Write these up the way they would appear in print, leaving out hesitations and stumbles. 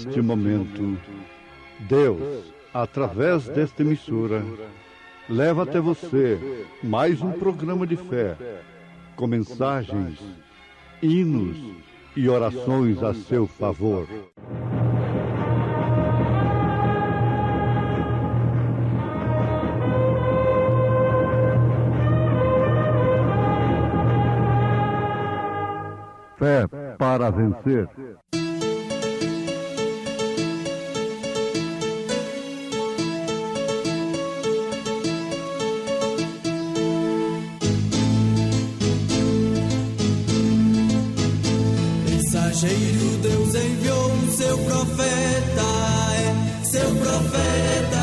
neste momento, Deus, através desta emissora, leva até você mais um programa de fé, com mensagens, hinos e orações a seu favor. Fé para vencer. Mensageiro, Deus enviou seu profeta, seu profeta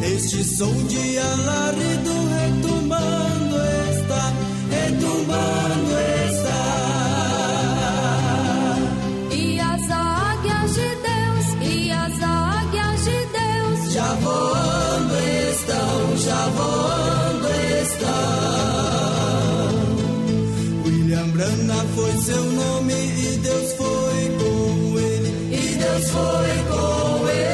Este som de alarido retumbando está, retumbando está. E as águias de Deus, e as águias de Deus já voando estão, já voando estão. William Branham foi seu nome e Deus foi com ele, e Deus foi com ele.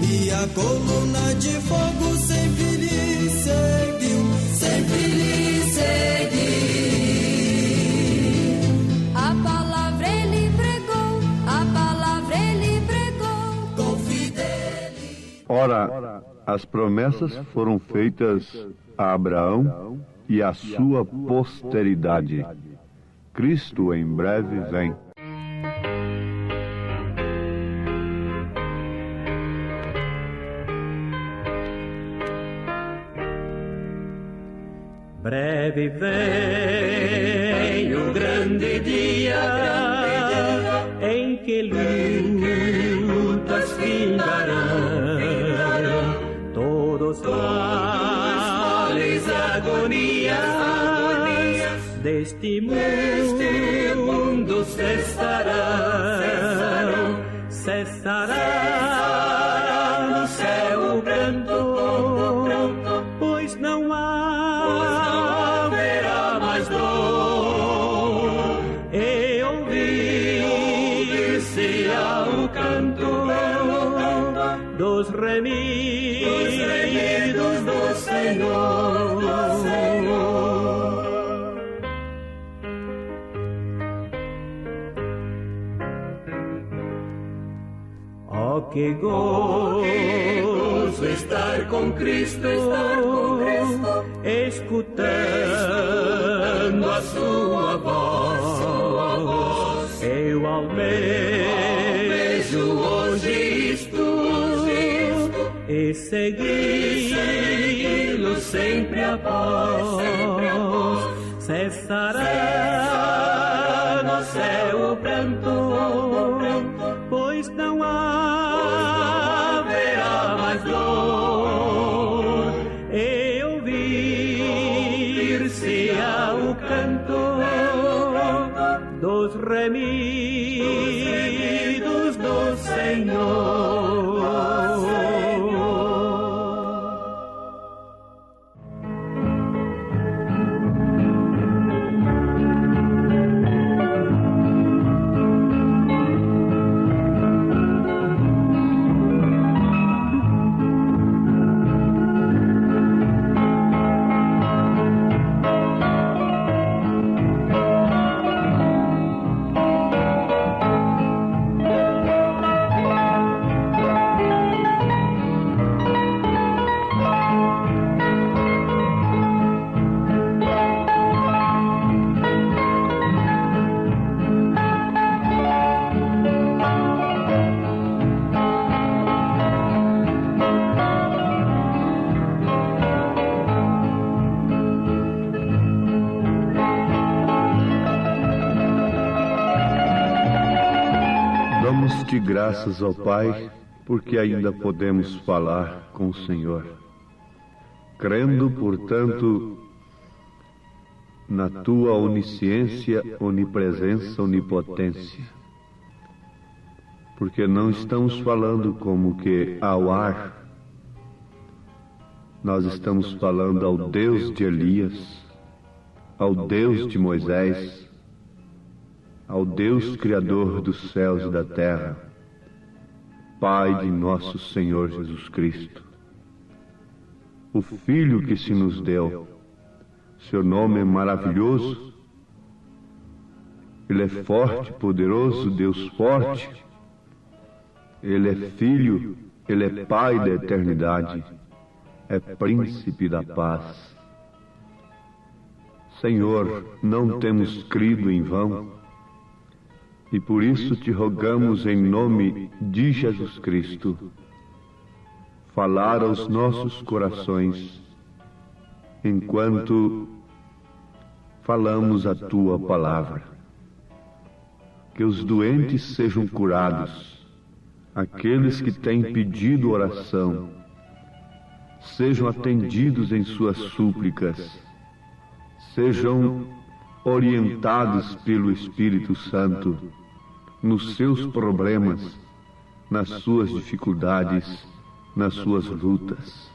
E a coluna de fogo sempre lhe seguiu, sempre lhe seguiu. A palavra ele pregou, a palavra ele pregou com fidelidade. Ora, as promessas foram feitas a Abraão e a sua posteridade. Cristo em breve vem. Breve vem o grande dia em que lutas findarão, todos males, agonias deste mundo cessarão, cessará no céu o pranto, pois não haverá mais dor, e ouvir-se-á o canto dos remidos do Senhor. Oh, que gozo estar com Cristo, escutando a sua voz. Eu almejo hoje isto e segui-lo sempre após. Cessará no céu o pranto, pois não haverá mais dor, e ouvir-se-á o canto dos remidos do Senhor. Damos-te graças ao Pai, porque ainda podemos falar com o Senhor. Crendo, portanto, na tua onisciência, onipresença, onipotência. Porque não estamos falando como que ao ar, nós estamos falando ao Deus de Elias, ao Deus de Moisés, ao Deus Criador dos céus e da terra, Pai de nosso Senhor Jesus Cristo, o Filho que se nos deu. Seu nome é maravilhoso, Ele é forte, poderoso, Deus forte, Ele é Filho, Ele é Pai da eternidade, é Príncipe da paz. Senhor, não temos crido em vão, e por isso te rogamos em nome de Jesus Cristo, falar aos nossos corações, enquanto falamos a Tua palavra. Que os doentes sejam curados, aqueles que têm pedido oração, sejam atendidos em suas súplicas, sejam orientados pelo Espírito Santo nos seus problemas, nas suas dificuldades, nas suas lutas.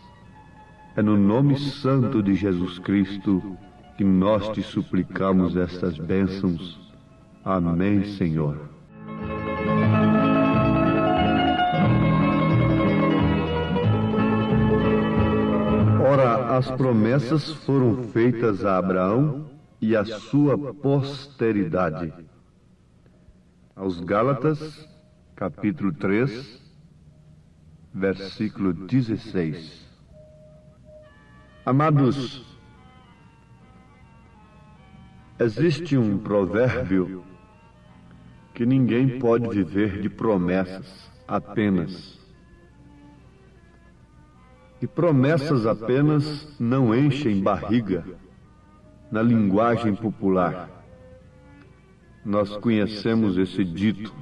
É no nome santo de Jesus Cristo que nós te suplicamos estas bênçãos. Amém, Senhor. Ora, as promessas foram feitas a Abraão e à sua posteridade. Aos Gálatas, capítulo 3, versículo 16. Amados, existe um provérbio que ninguém pode viver de promessas apenas. E promessas apenas não enchem barriga na linguagem popular. Nós conhecemos esse dito.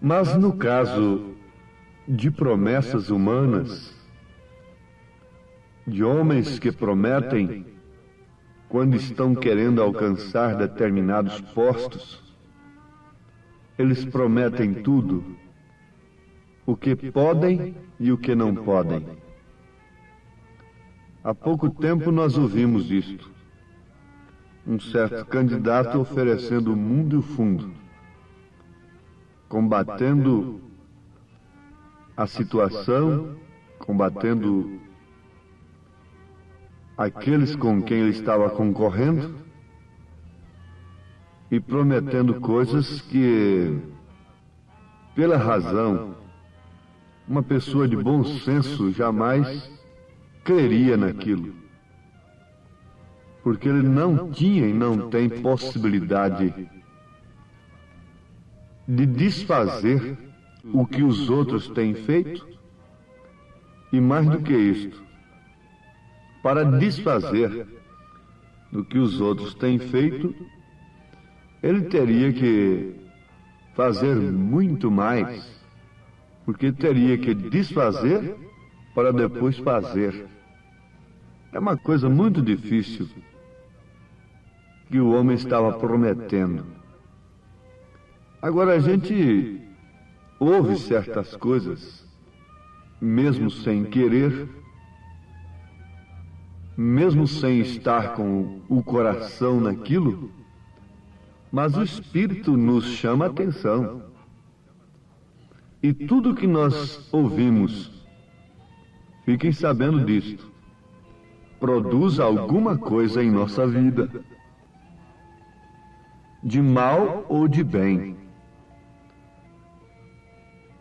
Mas no caso de promessas humanas, de homens que prometem quando estão querendo alcançar determinados postos, eles prometem tudo, o que podem e o que não podem. Há pouco tempo nós ouvimos isto. Um certo candidato oferecendo o mundo e o fundo, combatendo a situação, combatendo aqueles com quem ele estava concorrendo e prometendo coisas que, pela razão, uma pessoa de bom senso jamais creria naquilo, porque ele não tinha e não tem possibilidade de desfazer o que os outros têm feito, e mais do que isto, para desfazer do que os outros têm feito, ele teria que fazer muito mais, porque teria que desfazer para depois fazer. É uma coisa muito difícil que o homem estava prometendo. Agora a gente ouve certas coisas, mesmo sem querer, mesmo sem estar com o coração naquilo, mas o Espírito nos chama a atenção. E tudo que nós ouvimos, fiquem sabendo disto, produz alguma coisa em nossa vida, de mal ou de bem.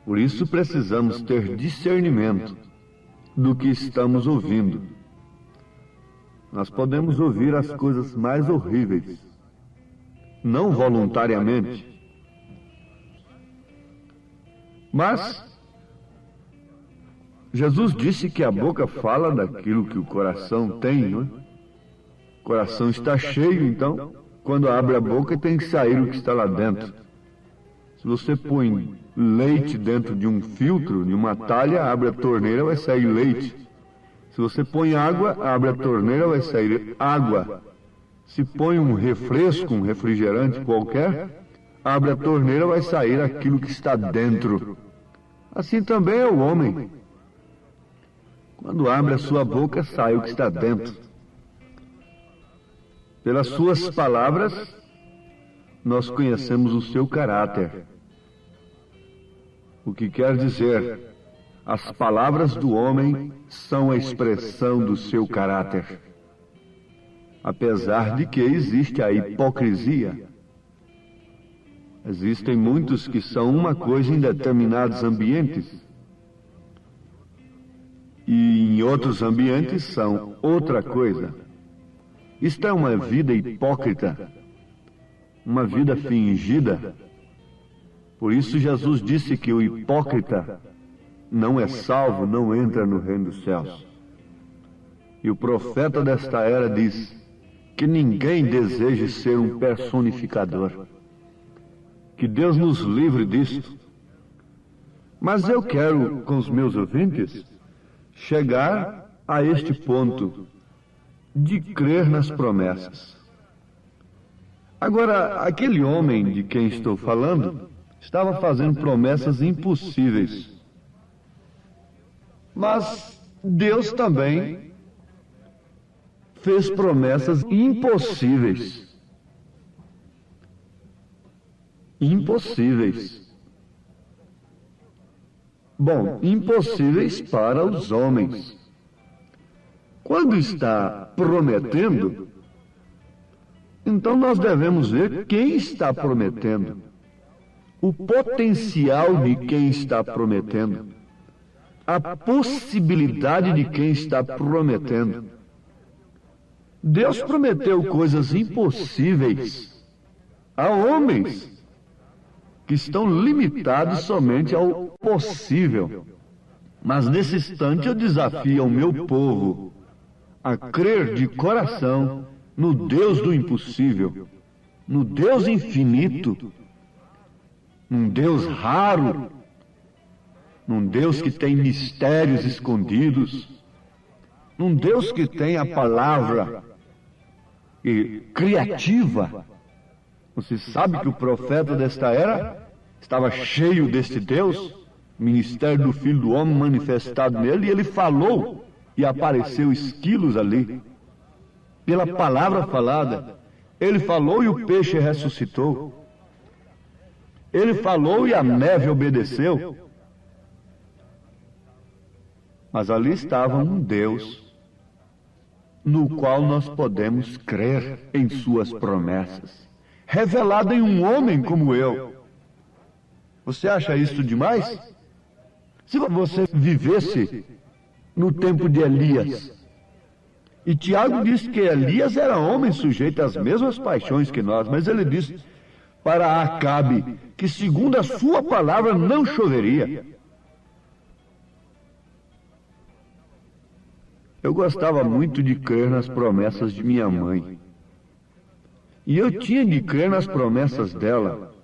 Por isso precisamos ter discernimento do que estamos ouvindo. Nós podemos ouvir as coisas mais horríveis, não voluntariamente, mas Jesus disse que a boca fala daquilo que o coração tem, não é? O coração está cheio, então, quando abre a boca tem que sair o que está lá dentro. Se você põe leite dentro de um filtro, de uma talha, abre a torneira, vai sair leite. Se você põe água, abre a torneira, vai sair água. Se põe um refresco, um refrigerante qualquer, abre a torneira, vai sair aquilo que está dentro. Assim também é o homem. Quando abre a sua boca, sai o que está dentro. Pelas suas palavras, nós conhecemos o seu caráter. O que quer dizer, as palavras do homem são a expressão do seu caráter. Apesar de que existe a hipocrisia. Existem muitos que são uma coisa em determinados ambientes e em outros ambientes são outra coisa. Isto é uma vida hipócrita, uma vida fingida. Por isso Jesus disse que o hipócrita não é salvo, não entra no reino dos céus. E o profeta desta era diz que ninguém deseje ser um personificador. Que Deus nos livre disto. Mas eu quero, com os meus ouvintes, chegar a este ponto de crer nas promessas. Agora, aquele homem de quem estou falando estava fazendo promessas impossíveis. Mas Deus também fez promessas impossíveis. Impossíveis. Bom, impossíveis para os homens. Quando está prometendo, então nós devemos ver quem está prometendo. O potencial de quem está prometendo. A possibilidade de quem está prometendo. Deus prometeu coisas impossíveis a homens que estão limitados somente ao possível. Mas nesse instante eu desafio ao meu povo a crer de coração no Deus do impossível, no Deus infinito, num Deus raro, num Deus que tem mistérios escondidos, num Deus que tem a palavra criativa. Você sabe que o profeta desta era estava cheio deste Deus, ministério do Filho do Homem manifestado nele, e ele falou, e apareceu esquilos ali. Pela palavra falada, ele falou e o peixe ressuscitou. Ele falou e a neve obedeceu. Mas ali estava um Deus no qual nós podemos crer em suas promessas, revelado em um homem como eu. Você acha isso demais? Se você vivesse no tempo de Elias, e Tiago disse que Elias era homem sujeito às mesmas paixões que nós, mas ele disse para Acabe que segundo a sua palavra não choveria. Eu gostava muito de crer nas promessas de minha mãe. E eu tinha de crer nas promessas dela,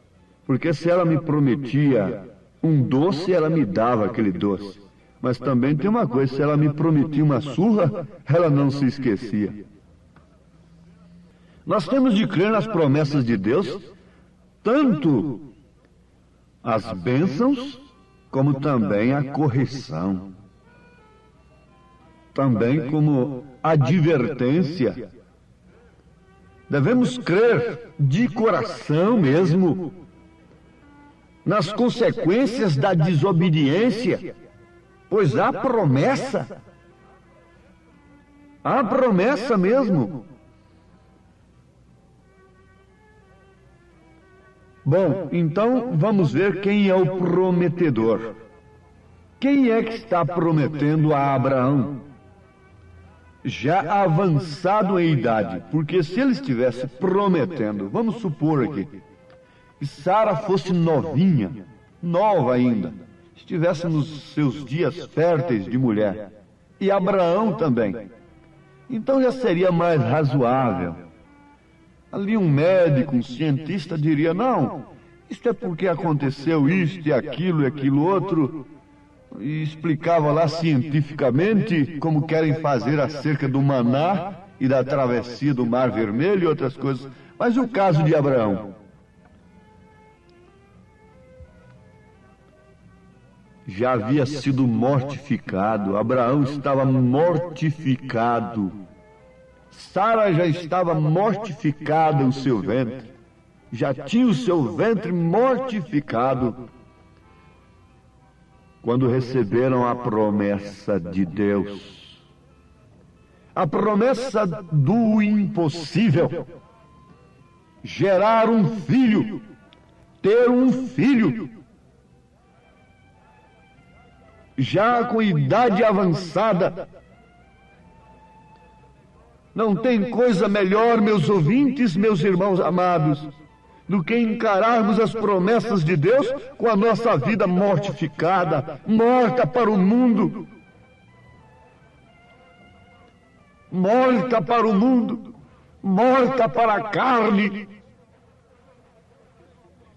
porque se ela me prometia um doce, ela me dava aquele doce. Mas também tem uma coisa, se ela me prometia uma surra, ela não se esquecia. Nós temos de crer nas promessas de Deus, tanto as bênçãos, como também a correção. Também como advertência. Devemos crer de coração mesmo nas consequências da desobediência, pois há promessa. Há promessa mesmo. Bom, então vamos ver quem é o prometedor. Quem é que está prometendo a Abraão? Já avançado em idade, porque se ele estivesse prometendo, vamos supor aqui, que Sara fosse novinha, nova ainda, estivesse nos seus dias férteis de mulher, e Abraão também, então já seria mais razoável. Ali um médico, um cientista diria, não, isto é porque aconteceu isto e aquilo outro, e explicava lá cientificamente como querem fazer acerca do maná e da travessia do Mar Vermelho e outras coisas. Mas o caso de Abraão? Já havia sido mortificado. Abraão estava mortificado. Sara já estava mortificada o seu ventre, já tinha o seu ventre mortificado, quando receberam a promessa de Deus, a promessa do impossível, gerar um filho, ter um filho, já com idade avançada. Não tem coisa melhor, meus ouvintes, meus irmãos amados, do que encararmos as promessas de Deus com a nossa vida mortificada, morta para o mundo. Morta para o mundo, morta para a carne.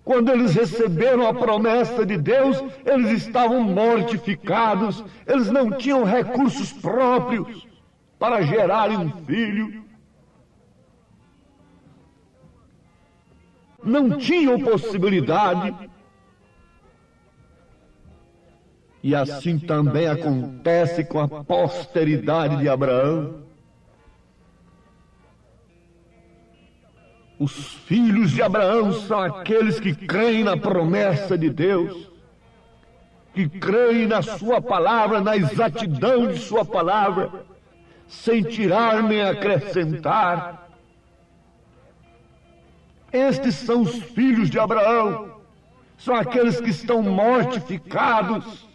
Quando eles receberam a promessa de Deus, eles estavam mortificados, eles não tinham recursos próprios para gerarem um filho. Não tinham possibilidade. E assim também acontece com a posteridade de Abraão. Os filhos de Abraão são aqueles que creem na promessa de Deus, que creem na sua palavra, na exatidão de sua palavra, sem tirar nem acrescentar. Estes são os filhos de Abraão, são aqueles que estão mortificados,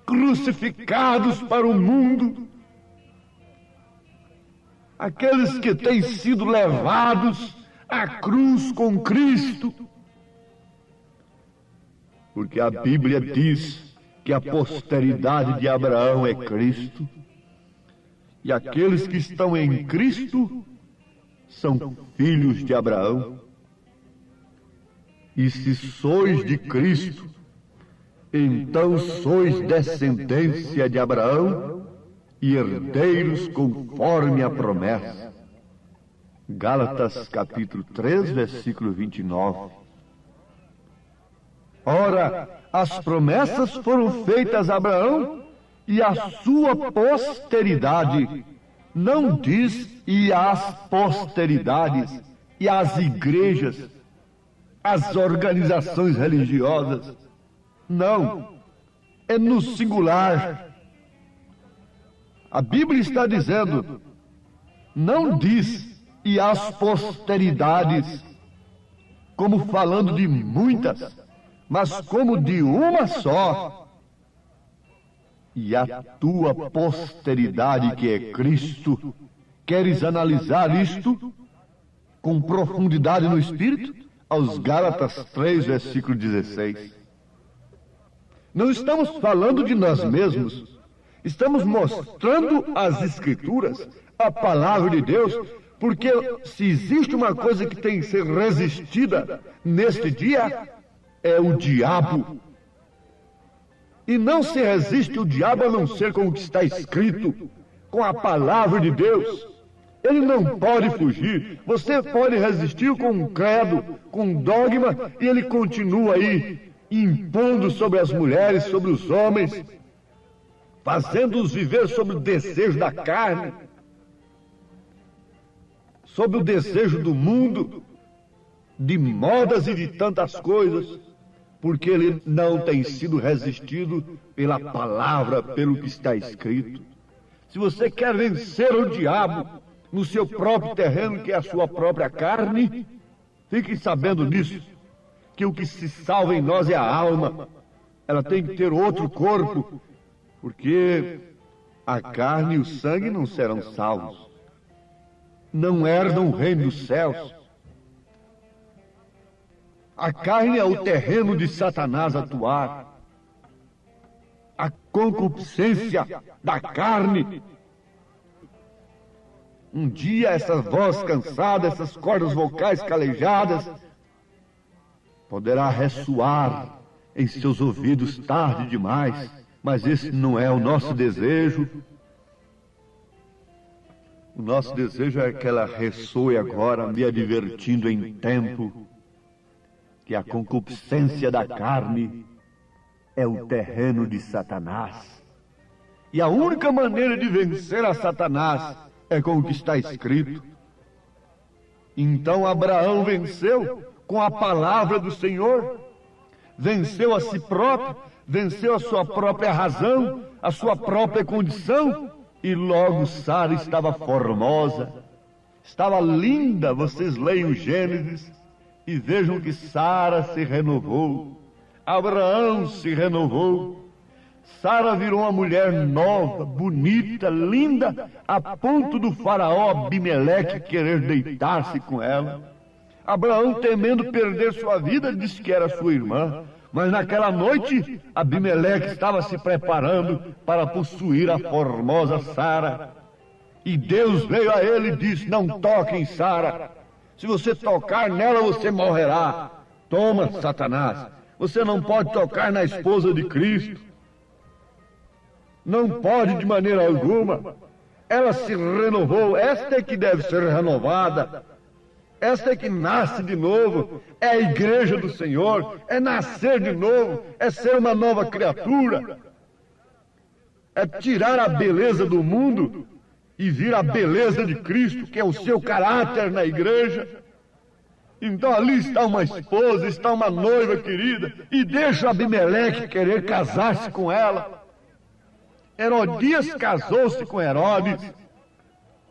crucificados para o mundo, aqueles que têm sido levados à cruz com Cristo, porque a Bíblia diz que a posteridade de Abraão é Cristo, e aqueles que estão em Cristo são filhos de Abraão. E se sois de Cristo, então sois descendência de Abraão e herdeiros conforme a promessa. Gálatas capítulo 3, versículo 29. Ora, as promessas foram feitas a Abraão e à sua posteridade. Não diz e às posteridades, e às igrejas, às organizações religiosas. Não, é no singular. A Bíblia está dizendo, não diz e às posteridades, como falando de muitas, mas como de uma só. E a tua posteridade, que é Cristo. Queres analisar isto com profundidade no Espírito? Aos Gálatas 3, versículo 16. Não estamos falando de nós mesmos. Estamos mostrando as Escrituras, a palavra de Deus, porque se existe uma coisa que tem que ser resistida neste dia, é o diabo. E não se resiste o diabo a não ser com o que está escrito, com a palavra de Deus. Ele não pode fugir. Você pode resistir com um credo, com um dogma, e ele continua aí, impondo sobre as mulheres, sobre os homens, fazendo-os viver sobre o desejo da carne, sobre o desejo do mundo, de modas e de tantas coisas, porque ele não tem sido resistido pela palavra, pelo que está escrito. Se você quer vencer o diabo no seu próprio terreno, que é a sua própria carne, fique sabendo disso, que o que se salva em nós é a alma. Ela tem que ter outro corpo, porque a carne e o sangue não serão salvos. Não herdam o reino dos céus. A carne é o terreno de Satanás atuar. A concupiscência da carne. Um dia essa voz cansada, essas cordas vocais calejadas, poderá ressoar em seus ouvidos tarde demais, mas esse não é o nosso desejo. O nosso desejo é que ela ressoe agora, me advertindo em tempo que a concupiscência da carne é o terreno de Satanás. E a única maneira de vencer a Satanás é com o que está escrito. Então Abraão venceu com a palavra do Senhor, venceu a si próprio, venceu a sua própria razão, a sua própria condição, e logo Sara estava formosa, estava linda. Vocês leiam Gênesis e vejam que Sara se renovou, Abraão se renovou. Sara virou uma mulher nova, bonita, linda, a ponto do faraó Abimeleque querer deitar-se com ela. Abraão, temendo perder sua vida, disse que era sua irmã, mas naquela noite Abimeleque estava se preparando para possuir a formosa Sara. E Deus veio a ele e disse: não toque em Sara, se você tocar nela você morrerá. Toma, Satanás, você não pode tocar na esposa de Cristo. Não pode de maneira alguma. Ela se renovou. Esta é que deve ser renovada. Esta é que nasce de novo. É a igreja do Senhor. É nascer de novo. É ser uma nova criatura. É tirar a beleza do mundo e vir a beleza de Cristo, que é o seu caráter na igreja. Então ali está uma esposa, está uma noiva querida, e deixa Abimeleque querer casar-se com ela. Herodias casou-se com Herodes,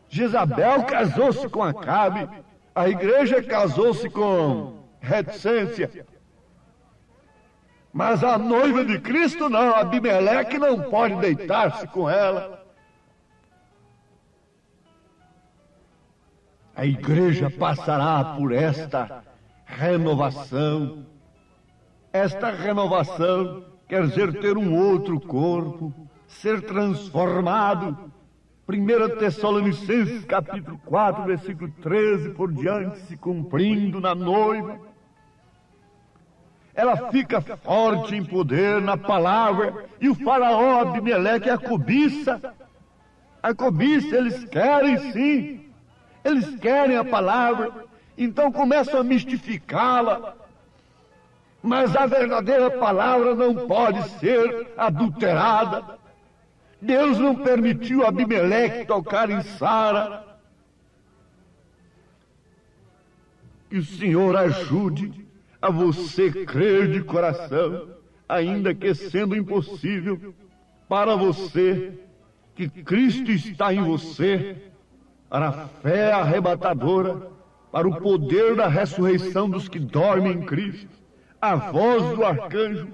Jezabel casou-se com Acabe, a igreja casou-se com reticência. Mas a noiva de Cristo não, Abimeleque não pode deitar-se com ela. A igreja passará por esta renovação. Esta renovação quer dizer ter um outro corpo, ser transformado. 1 Tessalonicenses capítulo 4, versículo 13 por diante, se cumprindo na noiva. Ela fica forte em poder na palavra, e o faraó Abimeleque a cobiça. A cobiça, eles querem sim, eles querem a palavra, então começam a mistificá-la. Mas a verdadeira palavra não pode ser adulterada. Deus não permitiu Abimeleque tocar em Sara. Que o Senhor ajude a você crer de coração, ainda que sendo impossível para você, que Cristo está em você, para a fé arrebatadora, para o poder da ressurreição dos que dormem em Cristo, a voz do arcanjo.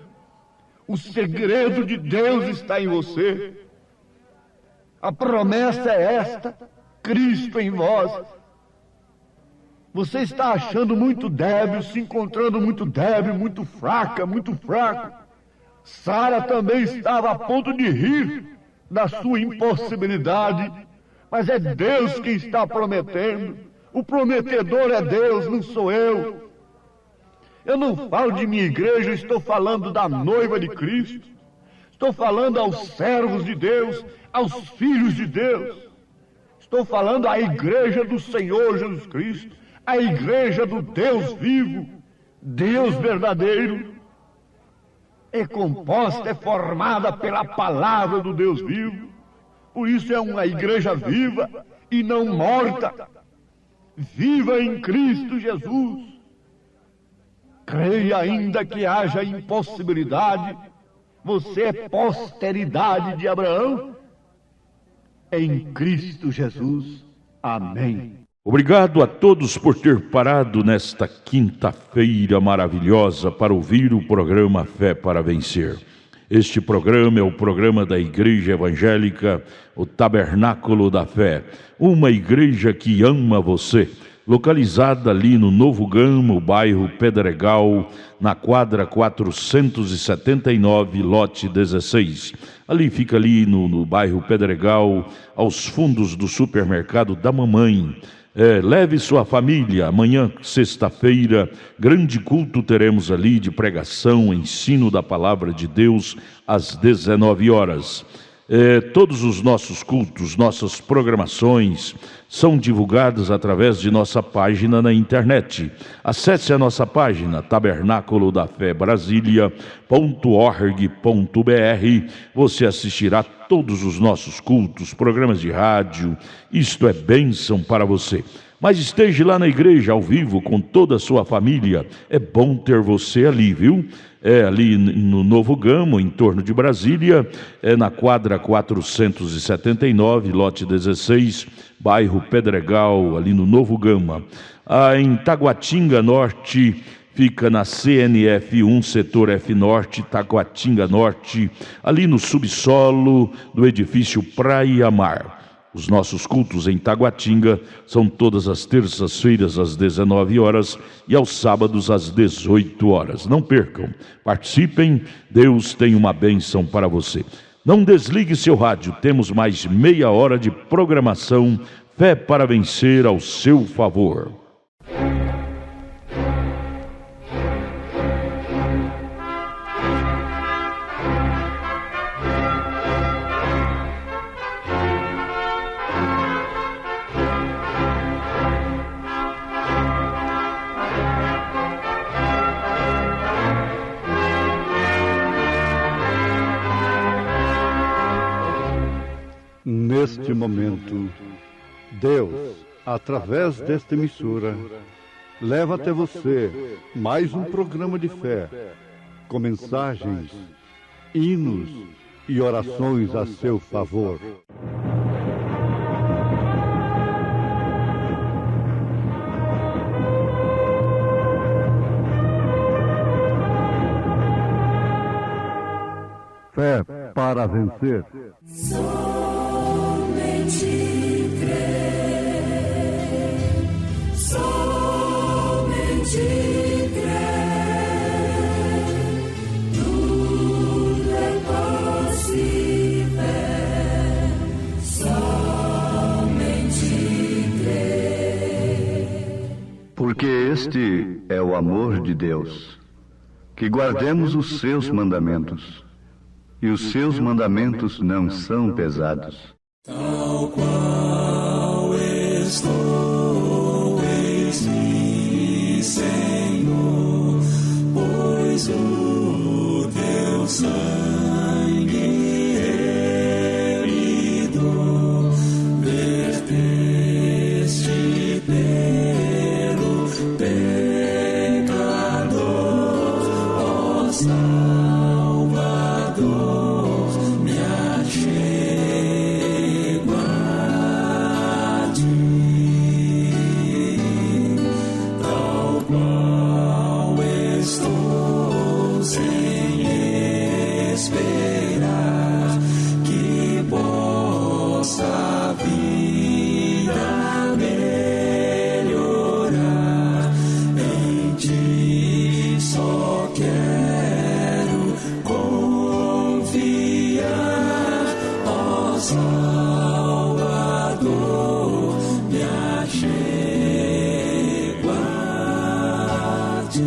O segredo de Deus está em você. A promessa é esta: Cristo em vós. Você está achando muito débil, se encontrando muito débil, muito fraca, muito fraco. Sara também estava a ponto de rir da sua impossibilidade, mas é Deus quem está prometendo. O prometedor é Deus, não sou eu. Eu não falo de minha igreja, estou falando da noiva de Cristo. Estou falando aos servos de Deus, aos filhos de Deus. Estou falando à igreja do Senhor Jesus Cristo, à igreja do Deus vivo, Deus verdadeiro. É composta, é formada pela palavra do Deus vivo. Por isso é uma igreja viva e não morta. Viva em Cristo Jesus. Creia ainda que haja impossibilidade. Você é posteridade de Abraão. Em Cristo Jesus. Amém. Obrigado a todos por ter parado nesta quinta-feira maravilhosa para ouvir o programa Fé para Vencer. Este programa é o programa da Igreja Evangélica, o Tabernáculo da Fé, uma igreja que ama você, localizada ali no Novo Gama, o bairro Pedregal, na quadra 479, lote 16. Ali fica ali no bairro Pedregal, aos fundos do supermercado da mamãe. Leve sua família. Amanhã, sexta-feira, grande culto teremos ali de pregação, ensino da palavra de Deus às 19 horas. Todos os nossos cultos, nossas programações são divulgadas através de nossa página na internet. Acesse a nossa página tabernaculodafebrasilia.org.br. Você assistirá todos os nossos cultos, programas de rádio. Isto é bênção para você. Mas esteja lá na igreja ao vivo com toda a sua família. É bom ter você ali, viu? Ali no Novo Gama, em torno de Brasília, na quadra 479, lote 16, bairro Pedregal, ali no Novo Gama. Em Taguatinga Norte, fica na CNF 1, setor F Norte, Taguatinga Norte, ali no subsolo do edifício Praia Mar. Os nossos cultos em Taguatinga são todas as terças-feiras às 19 horas e aos sábados às 18 horas. Não percam, participem, Deus tem uma bênção para você. Não desligue seu rádio, temos mais meia hora de programação Fé para Vencer ao seu favor. Neste momento, Deus, através desta emissora, leva até você mais um programa de fé, com mensagens, hinos e orações a seu favor. Fé para vencer. Somente crer, somente crer, tudo é possível, somente crer. Porque este é o amor de Deus, que guardemos os seus mandamentos. E os seus mandamentos não são pesados. Tal qual estou, eis-me, Senhor, pois o teu sangue herido verteste pelo pecador, ó Salvador, me achego a ti, tal qual estou sem esperar que possa a vida melhorar. Em ti só quero confiar, ó Salvador, me achego a ti,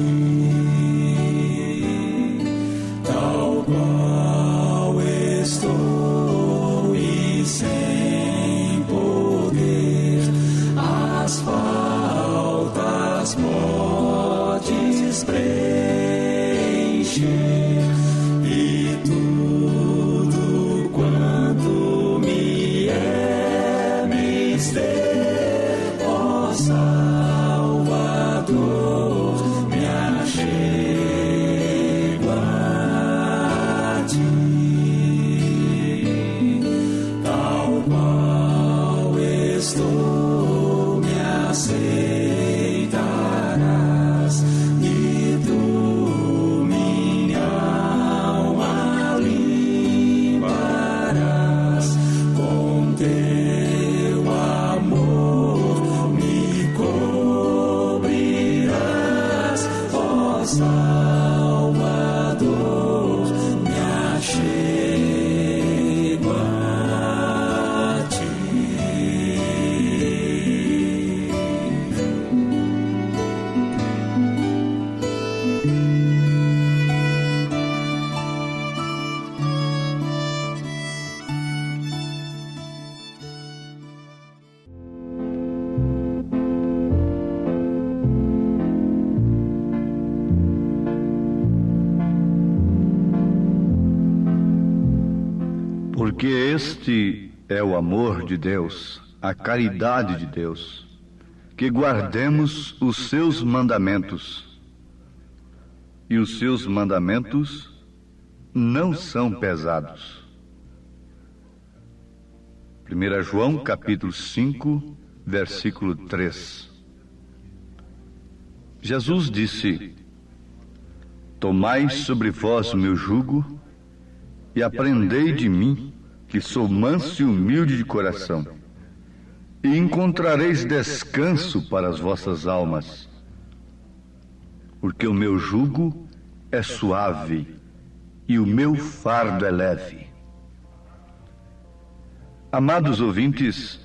tal qual estou e sem poder as faltas podes preencher, e tudo quanto me Porque este é o amor de Deus, a caridade de Deus, que guardemos os seus mandamentos. E os seus mandamentos não são pesados. 1 João capítulo 5, versículo 3. Jesus disse: Tomai sobre vós o meu jugo e aprendei de mim, que sou manso e humilde de coração, e encontrareis descanso para as vossas almas, porque o meu jugo é suave e o meu fardo é leve. Amados ouvintes,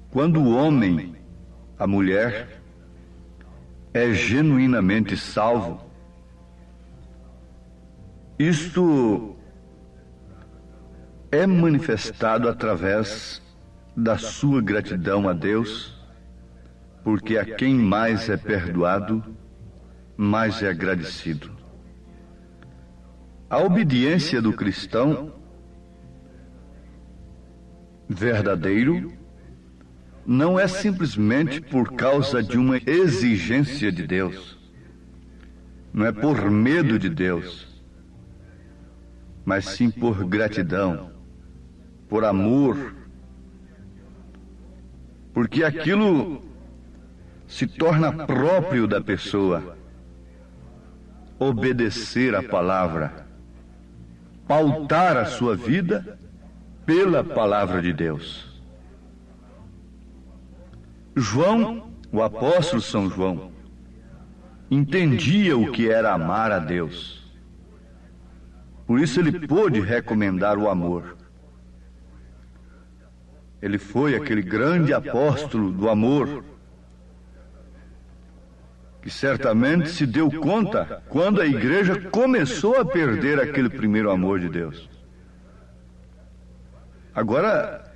quando o homem, a mulher, é genuinamente salvo, isto é manifestado através da sua gratidão a Deus, porque a quem mais é perdoado, mais é agradecido. A obediência do cristão verdadeiro não é simplesmente por causa de uma exigência de Deus, não é por medo de Deus, mas sim por gratidão, por amor, porque aquilo se torna próprio da pessoa. Obedecer a palavra, pautar a sua vida pela palavra de Deus. João, o apóstolo São João, entendia o que era amar a Deus. Por isso ele pôde recomendar o amor. Ele foi aquele grande apóstolo do amor, que certamente se deu conta quando a igreja começou a perder aquele primeiro amor de Deus. Agora,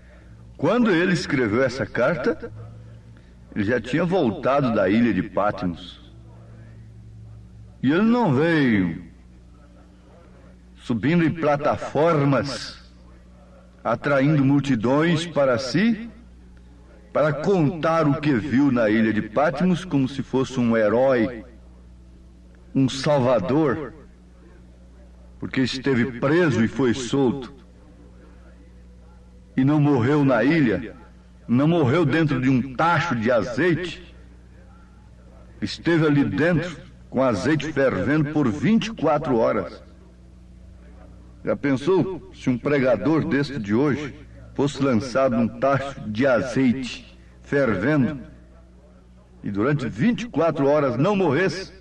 quando ele escreveu essa carta, ele já tinha voltado da ilha de Patmos. E ele não veio subindo em plataformas, atraindo multidões para si, para contar o que viu na ilha de Patmos como se fosse um herói, um salvador, porque esteve preso e foi solto. E não morreu na ilha, não morreu dentro de um tacho de azeite, esteve ali dentro com azeite fervendo por 24 horas. Já pensou se um pregador deste de hoje fosse lançado num tacho de azeite fervendo e durante 24 horas não morresse?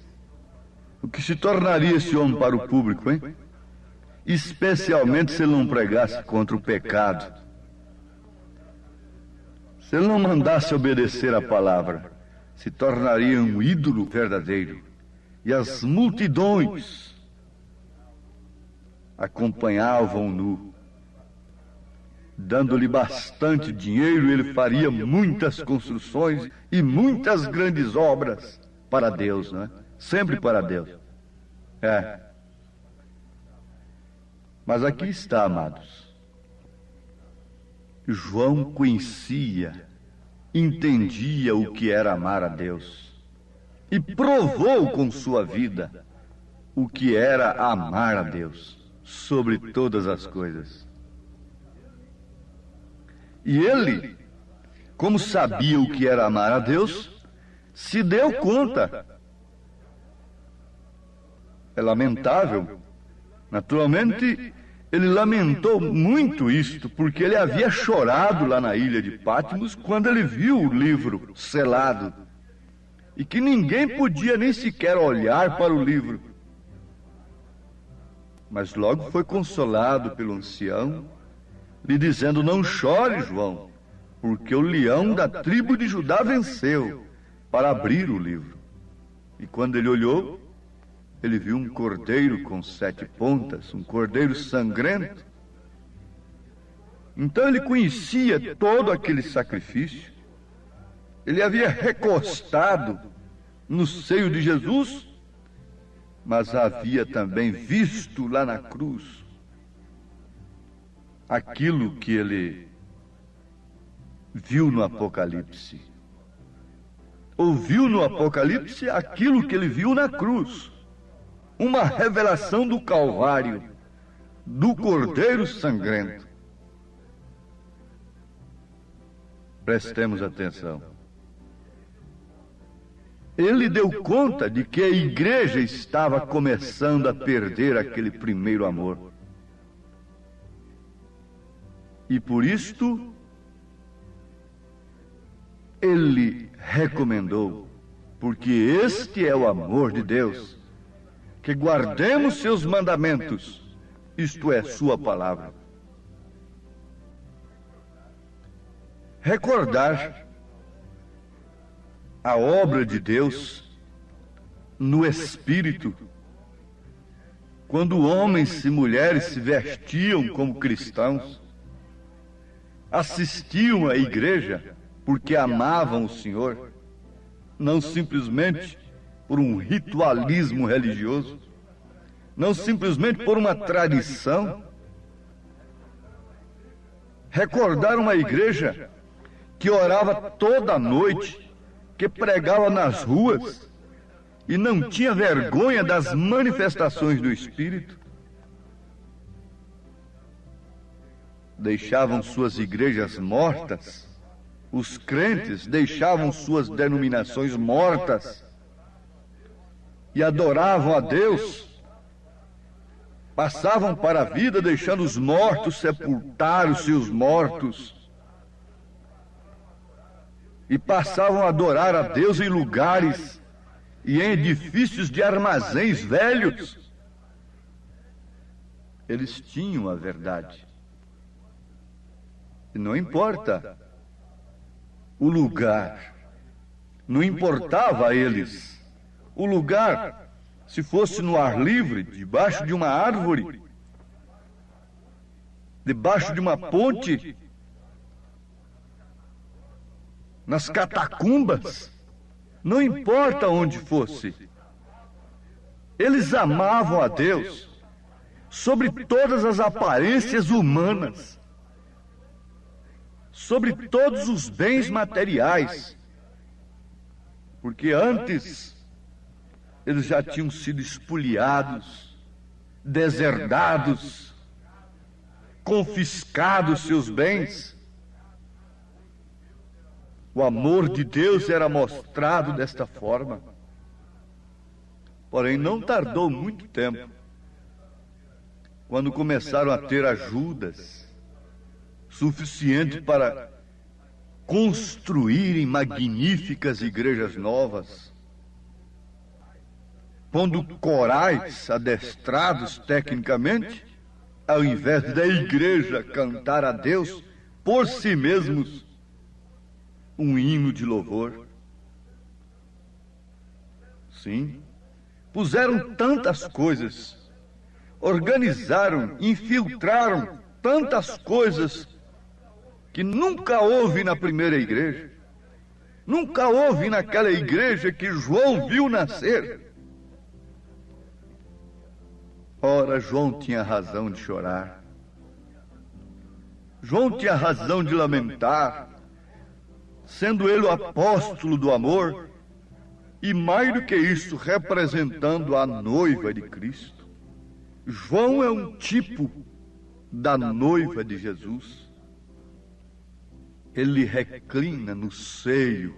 O que se tornaria esse homem para o público, hein? Especialmente se ele não pregasse contra o pecado, se ele não mandasse obedecer a palavra, se tornaria um ídolo verdadeiro. E as multidões acompanhavam-no, dando-lhe bastante dinheiro. Ele faria muitas construções e muitas grandes obras para Deus, não é? Sempre para Deus. Mas aqui está, amados. João conhecia, entendia o que era amar a Deus e provou com sua vida o que era amar a Deus sobre todas as coisas. E ele, como sabia o que era amar a Deus, se deu conta. É lamentável. Naturalmente, ele lamentou muito isto, porque ele havia chorado lá na ilha de Patmos quando ele viu o livro selado, e que ninguém podia nem sequer olhar para o livro. Mas logo foi consolado pelo ancião, lhe dizendo: não chore, João, porque o leão da tribo de Judá venceu para abrir o livro. E quando ele olhou, ele viu um cordeiro com 7 pontas, um cordeiro sangrento. Então ele conhecia todo aquele sacrifício. Ele havia recostado no seio de Jesus, mas havia também visto lá na cruz aquilo que ele viu no Apocalipse. Ouviu no Apocalipse aquilo que ele viu na cruz. Uma revelação do Calvário, do Cordeiro Sangrento. Prestemos atenção. Ele deu conta de que a igreja estava começando a perder aquele primeiro amor. E por isto, ele recomendou, porque este é o amor de Deus, que guardemos seus mandamentos, isto é, sua palavra. Recordar a obra de Deus no Espírito, quando homens e mulheres se vestiam como cristãos, assistiam à igreja porque amavam o Senhor, não simplesmente por um ritualismo religioso, não simplesmente por uma tradição. Recordar uma igreja que orava toda noite, que pregava nas ruas e não tinha vergonha das manifestações do Espírito. Deixavam suas igrejas mortas, os crentes deixavam suas denominações mortas e adoravam a Deus, passavam para a vida deixando os mortos sepultar os seus mortos e passavam a adorar a Deus em lugares e em edifícios de armazéns velhos. Eles tinham a verdade. E não importa o lugar, não importava a eles o lugar, se fosse no ar livre, debaixo de uma árvore, debaixo de uma ponte, nas catacumbas, não importa onde fosse. Eles amavam a Deus sobre todas as aparências humanas, sobre todos os bens materiais, porque antes eles já tinham sido espoliados, deserdados, confiscados seus bens. O amor de Deus era mostrado desta forma. Porém, não tardou muito tempo, quando começaram a ter ajudas suficiente para construírem magníficas igrejas novas, pondo corais adestrados tecnicamente, ao invés da igreja cantar a Deus por si mesmos um hino de louvor. Sim, puseram tantas coisas, organizaram, infiltraram tantas coisas que nunca houve na primeira igreja, nunca houve naquela igreja que João viu nascer. Ora, João tinha razão de chorar, João tinha razão de lamentar, sendo ele o apóstolo do amor, e mais do que isso, representando a noiva de Cristo. João é um tipo da noiva de Jesus. Ele reclina no seio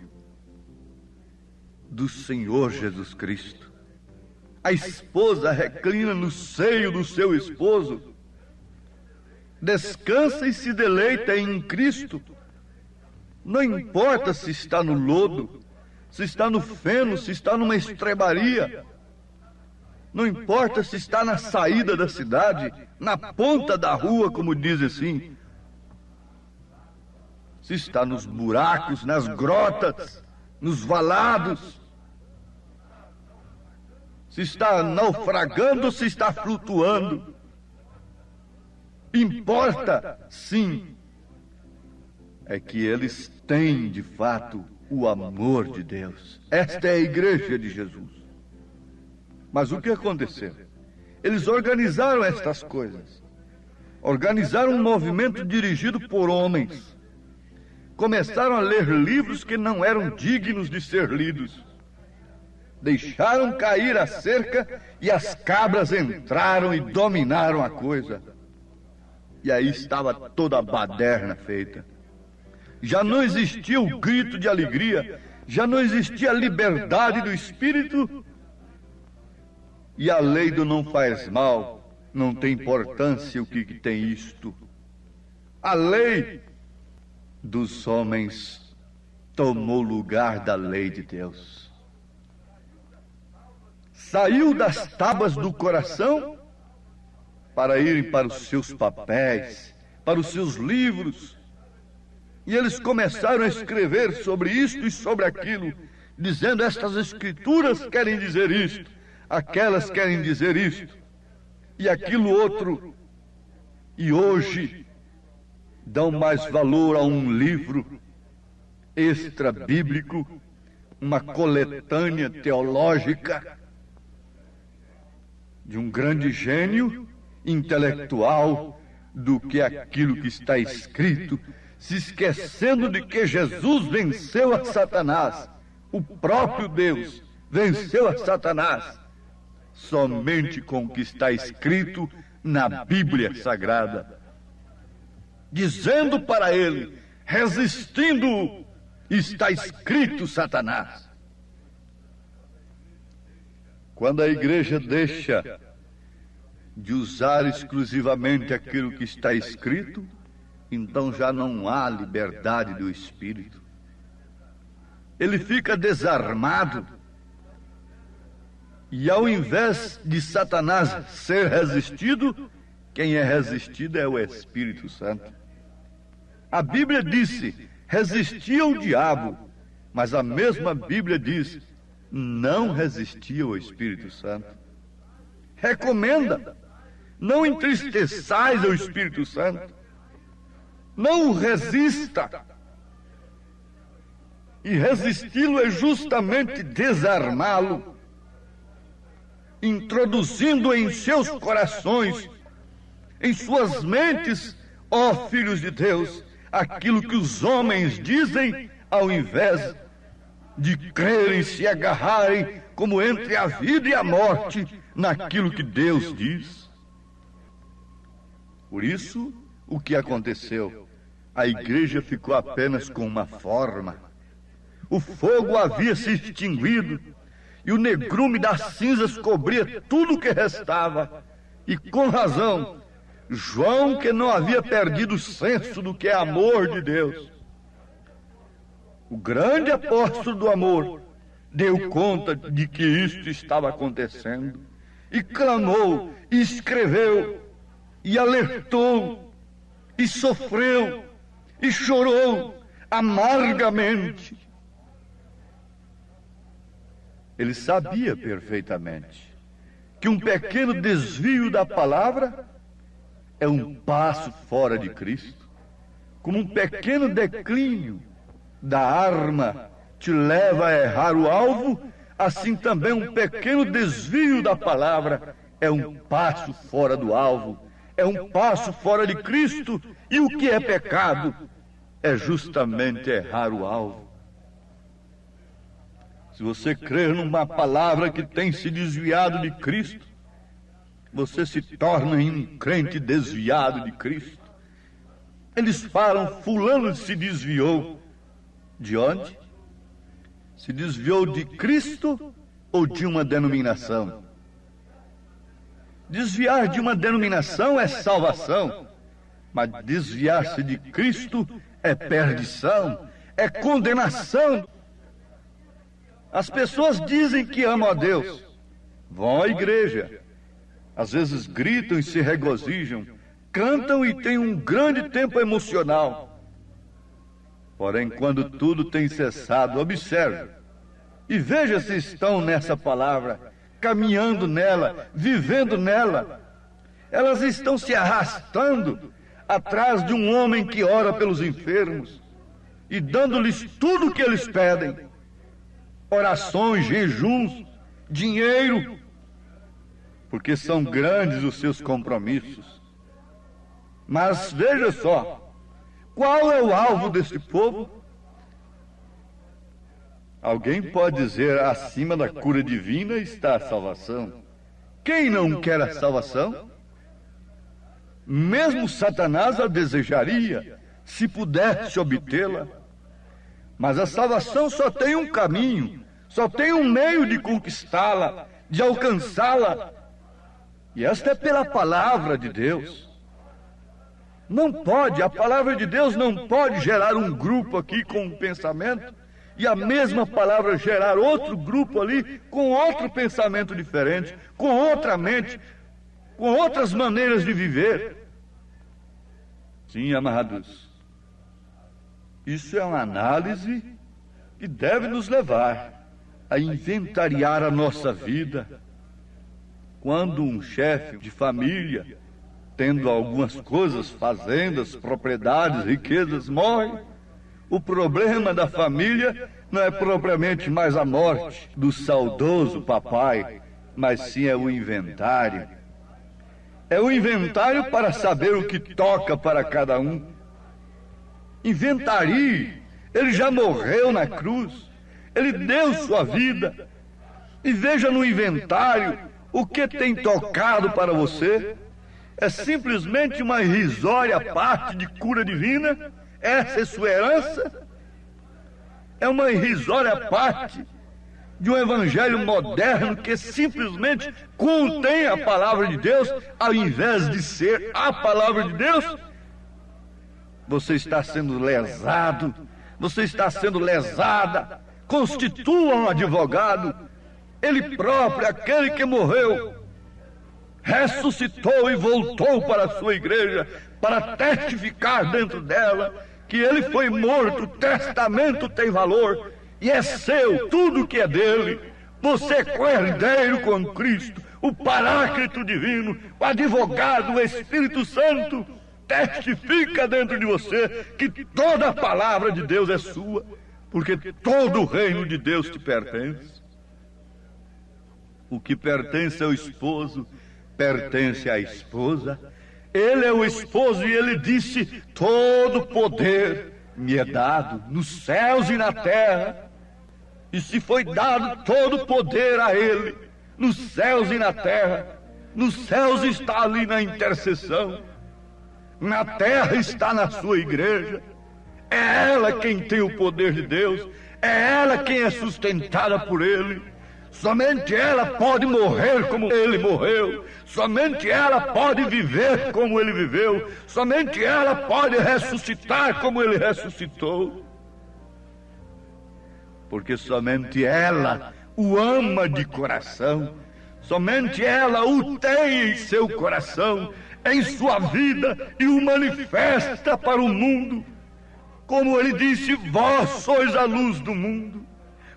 do Senhor Jesus Cristo. A esposa reclina no seio do seu esposo. Descansa e se deleita em Cristo. Não importa se está no lodo, se está no feno, se está numa estrebaria. Não importa se está na saída da cidade, na ponta da rua, como diz assim. Se está nos buracos, nas grotas, nos valados. Se está naufragando ou se está flutuando. Importa, sim, é que eles têm, de fato, o amor de Deus. Esta é a igreja de Jesus. Mas o que aconteceu? Eles organizaram estas coisas. organizaram um movimento dirigido por homens. Começaram a ler livros que não eram dignos de ser lidos. Deixaram cair a cerca e as cabras entraram e dominaram a coisa. E aí estava toda a baderna feita. Já não existia o grito de alegria, já não existia a liberdade do espírito. E a lei do não faz mal, não tem importância o que tem isto. A lei dos homens tomou lugar da lei de Deus. Saiu das tábuas do coração para irem para os seus papéis, para os seus livros. E eles começaram a escrever sobre isto e sobre aquilo, dizendo: estas escrituras querem dizer isto, aquelas querem dizer isto, e aquilo outro. E hoje dão mais valor a um livro extra-bíblico, uma coletânea teológica de um grande gênio intelectual, do que aquilo que está escrito, se esquecendo de que Jesus venceu a Satanás. O próprio Deus venceu a Satanás somente com o que está escrito na Bíblia Sagrada, dizendo para ele, resistindo-o, está escrito, Satanás. Quando a igreja deixa de usar exclusivamente aquilo que está escrito, então já não há liberdade do espírito. Ele fica desarmado. E ao invés de Satanás ser resistido, quem é resistido é o Espírito Santo. A Bíblia disse, resistia ao diabo, mas a mesma Bíblia diz, não resistia ao Espírito Santo. Recomenda, não entristeçais ao Espírito Santo, não o resista. E resisti-lo é justamente desarmá-lo, introduzindo em seus corações, em suas mentes, ó filhos de Deus, aquilo que os homens dizem, ao invés de crerem, se agarrarem como entre a vida e a morte naquilo que Deus diz. Por isso, o que aconteceu? A igreja ficou apenas com uma forma. O fogo havia se extinguido e o negrume das cinzas cobria tudo o que restava. E com razão, João, que não havia perdido o senso do que é amor de Deus, o grande apóstolo do amor, deu conta de que isto estava acontecendo e clamou, e escreveu, e alertou, e sofreu, e chorou amargamente. Ele sabia perfeitamente que um pequeno desvio da palavra é um passo fora de Cristo, como um pequeno declínio da arma te leva a errar o alvo, assim também um pequeno desvio da palavra é um passo fora do alvo, é um passo fora de Cristo. E o que é pecado? É justamente errar o alvo. Se você crer numa palavra que tem se desviado de Cristo, você se torna um crente desviado de Cristo. Eles falam, fulano se desviou. De onde? Se desviou de Cristo ou de uma denominação? Desviar de uma denominação é salvação, mas desviar-se de Cristo é perdição, é condenação. As pessoas dizem que amam a Deus, vão à igreja, às vezes gritam e se regozijam, cantam e têm um grande tempo emocional. Porém, quando tudo tem cessado, observe e veja se estão nessa palavra, caminhando nela, vivendo nela. Elas estão se arrastando atrás de um homem que ora pelos enfermos e dando-lhes tudo o que eles pedem. Orações, jejuns, dinheiro, porque são grandes os seus compromissos. Mas veja só, qual é o alvo deste povo? Alguém pode dizer, acima da cura divina está a salvação. Quem não quer a salvação? Mesmo Satanás a desejaria, se pudesse obtê-la. Mas a salvação só tem um caminho, só tem um meio de conquistá-la, de alcançá-la. E esta é pela palavra de Deus. Não pode, a palavra de Deus não pode gerar um grupo aqui com um pensamento e a mesma palavra gerar outro grupo ali com outro pensamento diferente, com outra mente, com outras maneiras de viver. Sim, amados, isso é uma análise que deve nos levar a inventariar a nossa vida. Quando um chefe de família, tendo algumas coisas, fazendas, propriedades, riquezas, morre, o problema da família não é propriamente mais a morte do saudoso papai, mas sim é o inventário. É o inventário para saber o que toca para cada um. Inventarie, ele já morreu na cruz, ele deu sua vida. E veja no inventário o que tem tocado para você. É simplesmente uma irrisória parte de cura divina? Essa é sua herança? É uma irrisória parte de um evangelho moderno que simplesmente contém a palavra de Deus, ao invés de ser a palavra de Deus? Você está sendo lesado, você está sendo lesada. Constitua um advogado, ele próprio, aquele que morreu, ressuscitou e voltou para a sua igreja para testificar dentro dela que ele foi morto. O testamento tem valor e é seu, tudo que é dele. Você é co-herdeiro com Cristo, o Paráclito divino, o advogado, o Espírito Santo testifica dentro de você que toda a palavra de Deus é sua, porque todo o reino de Deus te pertence. O que pertence ao esposo pertence à esposa. Ele é o esposo e ele disse: todo poder me é dado nos céus e na terra. E se foi dado todo poder a ele nos céus e na terra, nos céus está ali na intercessão, na terra está na sua igreja. É ela quem tem o poder de Deus, é ela quem é sustentada por ele. Somente ela pode morrer como ele morreu, somente ela pode viver como ele viveu, somente ela pode ressuscitar como ele ressuscitou, porque somente ela o ama de coração, somente ela o tem em seu coração, em sua vida, e o manifesta para o mundo. Como ele disse: vós sois a luz do mundo,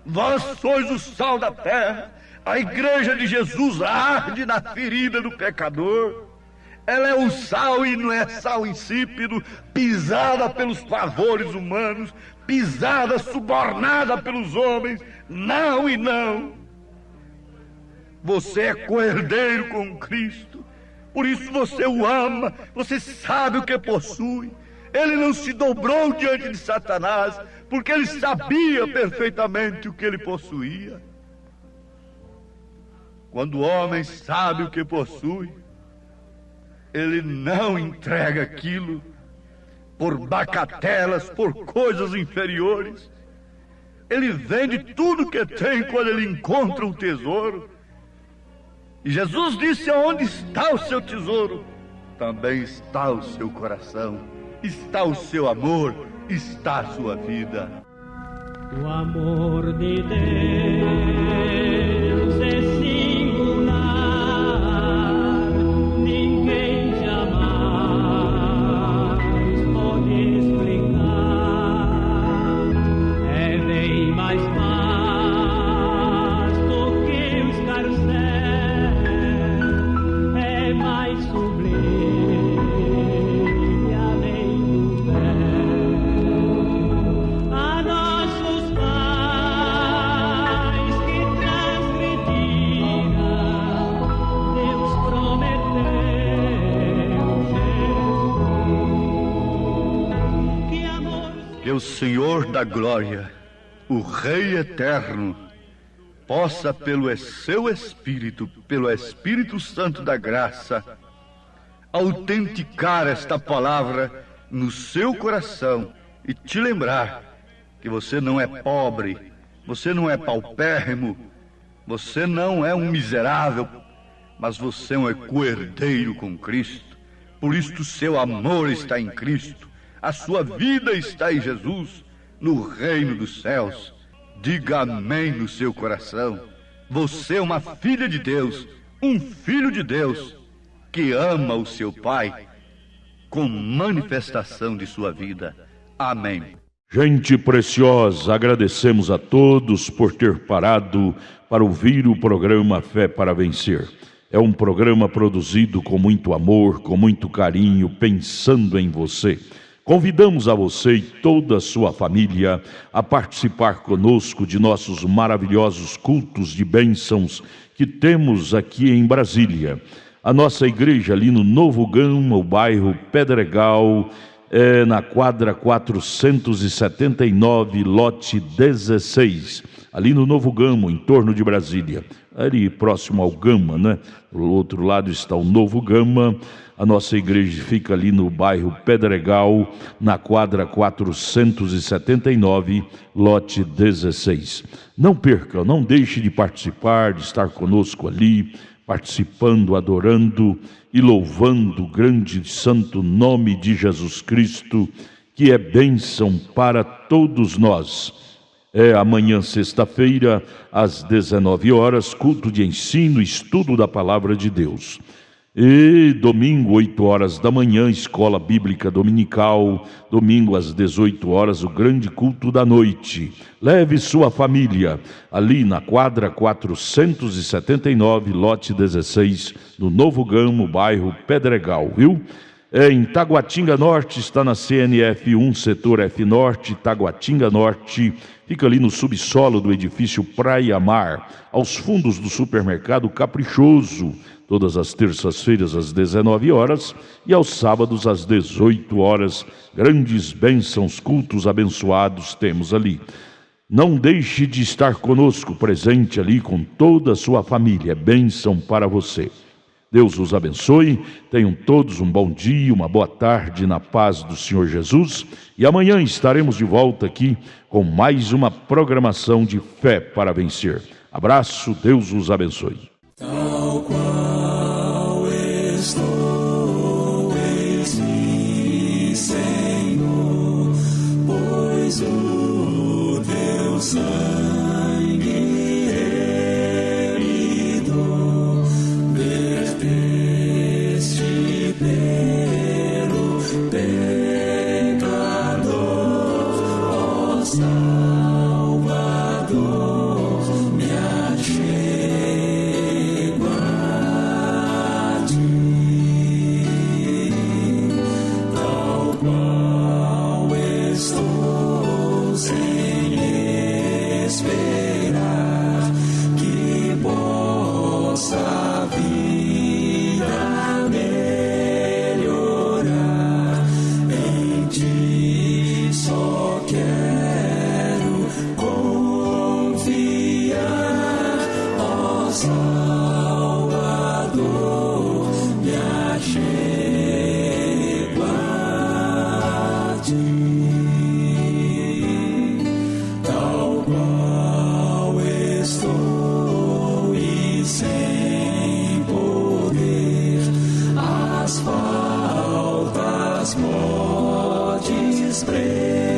vós sois o sal da terra. A igreja de Jesus arde na ferida do pecador. Ela é o sal e não é sal insípido, pisada pelos pavores humanos, pisada, subornada pelos homens. Não e não. Você é co-herdeiro com Cristo, por isso você o ama, você sabe o que possui. Ele não se dobrou diante de Satanás, porque ele sabia perfeitamente o que ele possuía. Quando o homem sabe o que possui, ele não entrega aquilo por bagatelas, por coisas inferiores. Ele vende tudo que tem quando ele encontra um tesouro. E Jesus disse: aonde está o seu tesouro, também está o seu coração, está o seu amor, está a sua vida. O amor de Deus é singular, ninguém jamais pode explicar. É bem mais vasto que o escarcéu, é mais sublime além do véu. A nossos pais que transgrediram o Senhor da glória, o Rei eterno, possa pelo seu Espírito, pelo Espírito Santo da graça, autenticar esta palavra no seu coração e te lembrar que você não é pobre, você não é paupérrimo, você não é um miserável, mas você é um co-herdeiro com Cristo. Por isto o seu amor está em Cristo, a sua vida está em Jesus, no reino dos céus. Diga amém no seu coração. Você é uma filha de Deus, um filho de Deus, que ama o seu Pai com manifestação de sua vida. Amém. Gente preciosa, agradecemos a todos por ter parado para ouvir o programa Fé para Vencer. É um programa produzido com muito amor, com muito carinho, pensando em você. Convidamos a você e toda a sua família a participar conosco de nossos maravilhosos cultos de bênçãos que temos aqui em Brasília. A nossa igreja ali no Novo Gama, o bairro Pedregal, na quadra 479, lote 16, ali no Novo Gama, em torno de Brasília, ali próximo ao Gama, né? Do outro lado está o Novo Gama. A nossa igreja fica ali no bairro Pedregal, na quadra 479, lote 16. Não perca, não deixe de participar, de estar conosco ali, participando, adorando e louvando o grande e santo nome de Jesus Cristo, que é bênção para todos nós. Amanhã, sexta-feira, às 19 horas, culto de ensino e estudo da Palavra de Deus. E domingo, 8 horas da manhã, escola bíblica dominical. Domingo, às 18 horas, o grande culto da noite. Leve sua família ali na quadra 479, lote 16, no Novo Gama, bairro Pedregal, viu? Em Taguatinga Norte, está na CNF 1, setor F Norte, Taguatinga Norte. Fica ali no subsolo do edifício Praia Mar, aos fundos do supermercado Caprichoso. Todas as terças-feiras às 19 horas e aos sábados às 18 horas. Grandes bênçãos, cultos abençoados temos ali. Não deixe de estar conosco, presente ali com toda a sua família. É bênção para você. Deus os abençoe. Tenham todos um bom dia, uma boa tarde na paz do Senhor Jesus. E amanhã estaremos de volta aqui com mais uma programação de Fé para Vencer. Abraço, Deus os abençoe. Tal qual estou, eis-me, Senhor, pois o teu sangue herido verteste pelo pecador, ó Salvador, me achego a ti, tal qual estou sem esperar que possa a vida melhorar. Em ti só quero confiar, ó Salvador, me achego a ti, tal qual estou e sem poder as faltas podes preencher.